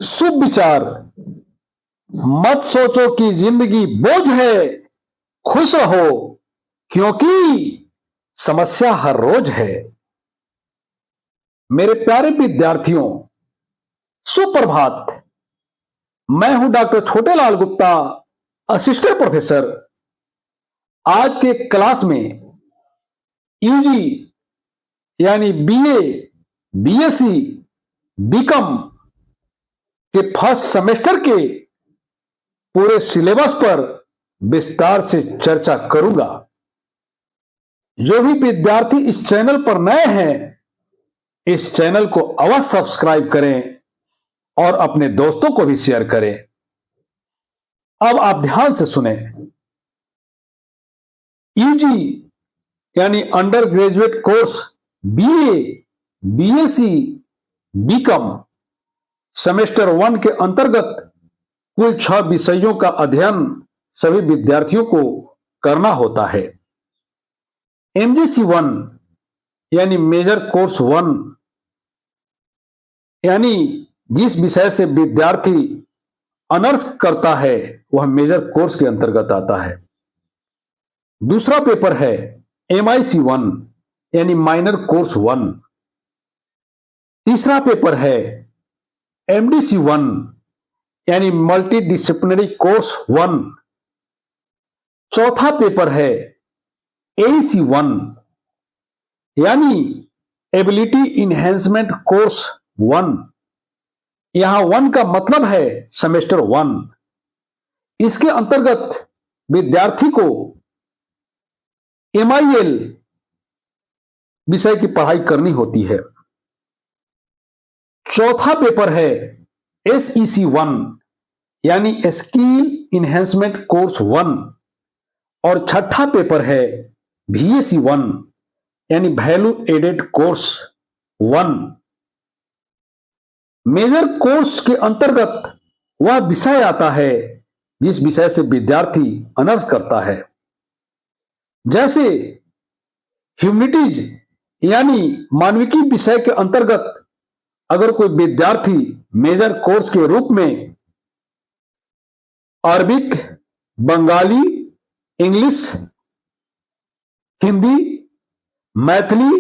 शुभ विचार। मत सोचो कि जिंदगी बोझ है, खुश रहो क्योंकि समस्या हर रोज है। मेरे प्यारे विद्यार्थियों, सुप्रभात। मैं हूं doctor Chhotelal Gupta, assistant professor. आज के क्लास में यूजी यानी बीए, बीएससी, बीकॉम के फर्स्ट सेमेस्टर के पूरे सिलेबस पर विस्तार से चर्चा करूंगा। जो भी विद्यार्थी इस चैनल पर नए हैं, इस चैनल को अवश्य सब्सक्राइब करें और अपने दोस्तों को भी शेयर करें। अब आप ध्यान से सुने। यूजी यानी undergraduate course BA, BSc, BCom semester 1 के अंतर्गत कुल 6 विषयों का अध्ययन सभी विद्यार्थियों को करना होता है। एमजीसी 1 यानी मेजर कोर्स 1 यानी जिस विषय से विद्यार्थी ऑनर्स करता है वह मेजर कोर्स के अंतर्गत आता है। दूसरा पेपर है एमआईसी 1 यानी माइनर कोर्स 1। तीसरा पेपर है एमडीसी 1 यानी मल्टी डिसिप्लिनरी कोर्स 1। चौथा पेपर है एईसी 1 यानी एबिलिटी इनहेंसमेंट कोर्स 1। यहां 1 का मतलब है सेमेस्टर 1। इसके अंतर्गत विद्यार्थी को एमआईएल विषय की पढ़ाई करनी होती है। चौथा पेपर है एसईसी 1 यानी स्किल इनहेंसमेंट कोर्स 1। और छठा पेपर है वीएसी 1 यानी value added course 1। Major course के अंतर्गत वह विषय आता है जिस विषय से विद्यार्थी ऑनर्स करता है। जैसे ह्यूमैनिटीज यानी मानविकी विषय के अंतर्गत अगर कोई विद्यार्थी मेजर कोर्स के रूप में Arabic, Bengali, English, Hindi, Maithili,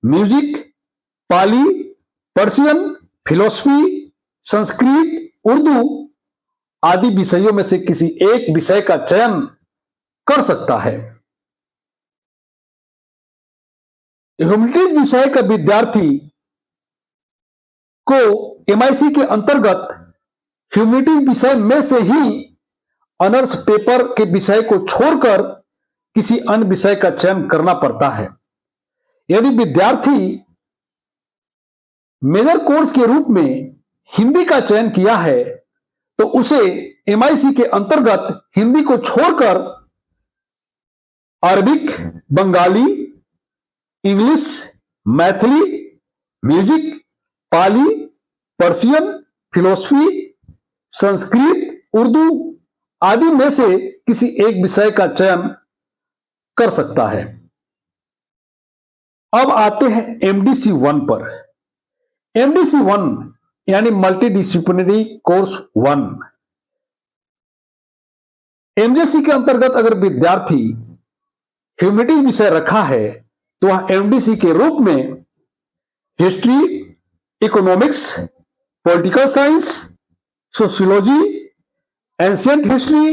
music, Pali, Persian, philosophy, Sanskrit, Urdu आदि विषयों में से किसी एक विषय का चयन कर सकता है। ह्यूमैनिटीज विषय का विद्यार्थी को एमआईसी के अंतर्गत ह्यूमैनिटीज विषय में से ही ऑनर्स पेपर के विषय को छोड़कर किसी अन्य विषय का चयन करना पड़ता है। यदि विद्यार्थी मेजर कोर्स के रूप में हिंदी का चयन किया है तो उसे एमआईसी के अंतर्गत हिंदी को छोड़कर Arabic, Bengali, English, Maithili, music, Pali, Persian, philosophy, Sanskrit, Urdu आदि में से किसी एक विषय का चयन कर सकता है। अब आते हैं एमडीसी 1 पर। एमडीसी 1 यानी मल्टी डिसिप्लिनरी कोर्स 1। एमडीसी के अंतर्गत अगर विद्यार्थी ह्यूमैनिटीज विषय रखा है तो वह एमडीसी के रूप में history, economics, political science, sociology, ancient history,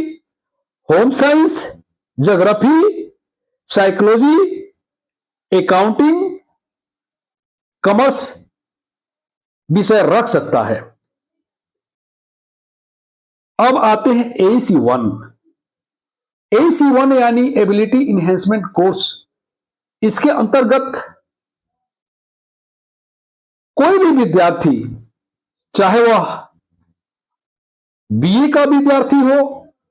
home science, geography, psychology, accounting, commerce विषय रख सकता है। अब आते हैं एईसी 1। एईसी 1 यानी एबिलिटी इनहेंसमेंट कोर्स। इसके अंतर्गत कोई भी विद्यार्थी, चाहे वह बीए का विद्यार्थी हो,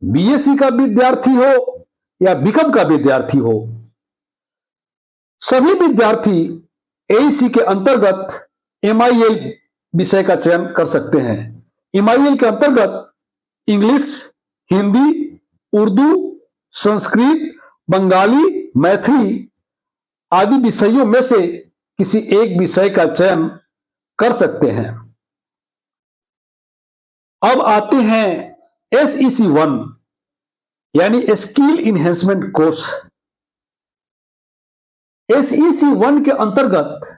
बीएससी का विद्यार्थी हो या बीकॉम का विद्यार्थी हो, सभी विद्यार्थी एईसी के अंतर्गत एमआईएल विषय का चयन कर सकते हैं। एमआईएल के अंतर्गत इंग्लिश, हिंदी, उर्दू, संस्कृत, बंगाली, मैथिली आदि विषयों में से किसी एक विषय का चयन कर सकते हैं। अब आते हैं SEC1 यानी स्किल इन्हेंसमेंट कोर्स। SEC1 के अंतर्गत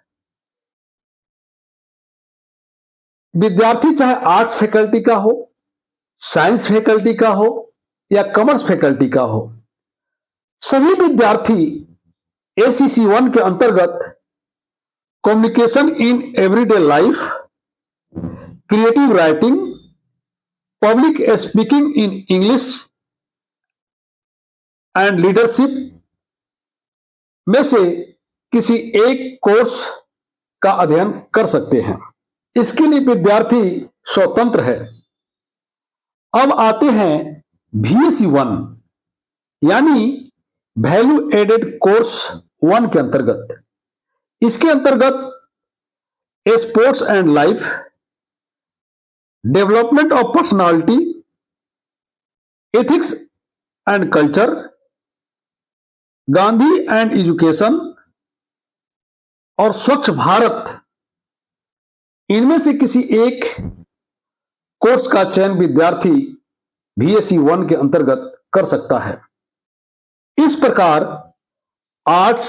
विद्यार्थी चाहे आर्ट्स फैकल्टी का हो, साइंस फैकल्टी का हो या कॉमर्स फैकल्टी का हो, सभी विद्यार्थी SEC1 के अंतर्गत communication in everyday life, creative writing, public speaking in English and leadership में से किसी एक कोर्स का अध्ययन कर सकते हैं। इसके लिए विद्यार्थी स्वतंत्र है। अब आते हैं VSC1 यानी वैल्यू एडेड कोर्स 1 के अंतर्गत। इसके अंतर्गत sports and life, development of personality, ethics and culture, Gandhi and education और स्वच्छ भारत, इनमें से किसी एक कोर्स का चयन विद्यार्थी VSC1 के अंतर्गत कर सकता है। इस प्रकार आर्ट्स,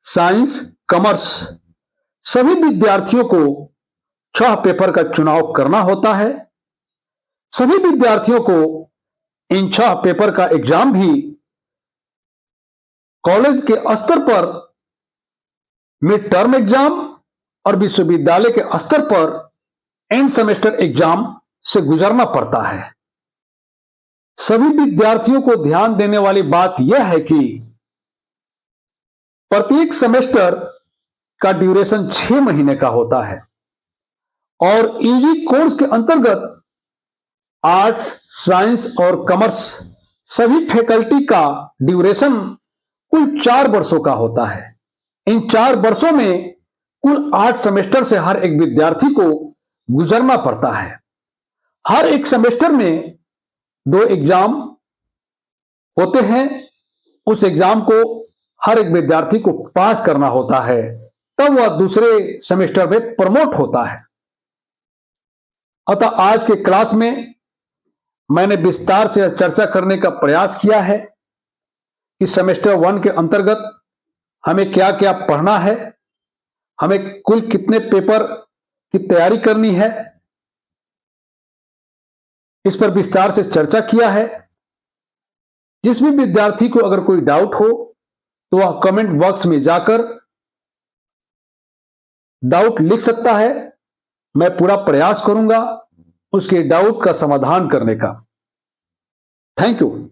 साइंस, कॉमर्स सभी विद्यार्थियों को 6 पेपर का चुनाव करना होता है। सभी विद्यार्थियों को इन 6 पेपर का एग्जाम भी कॉलेज के स्तर पर मिड टर्म एग्जाम और विश्वविद्यालय के स्तर पर एंड सेमेस्टर एग्जाम से गुजरना पड़ता है। सभी विद्यार्थियों को ध्यान देने वाली बात यह है कि प्रत्येक सेमेस्टर का ड्यूरेशन 6 महीने का होता है और यूजी कोर्स के अंतर्गत आर्ट्स, साइंस और कॉमर्स सभी फैकल्टी का ड्यूरेशन कुल 4 वर्षों का होता है। इन 4 वर्षों में कुल 8 सेमेस्टर से हर एक विद्यार्थी को गुजरना पड़ता है। हर एक सेमेस्टर में 2 एग्जाम होते हैं। उस एग्जाम को हर एक विद्यार्थी को पास करना होता है, तब वह दूसरे सेमेस्टर में प्रमोट होता है। अतः आज के क्लास में मैंने विस्तार से चर्चा करने का प्रयास किया है कि सेमेस्टर 1 के अंतर्गत हमें क्या क्या पढ़ना है, हमें कुल कितने पेपर की तैयारी करनी है, इस पर विस्तार से चर्चा किया है। जिस भी विद्यार्थी को अगर कोई डाउट हो तो वह कमेंट बॉक्स में जाकर डाउट लिख सकता है। मैं पूरा प्रयास करूंगा उसके डाउट का समाधान करने का। Thank you.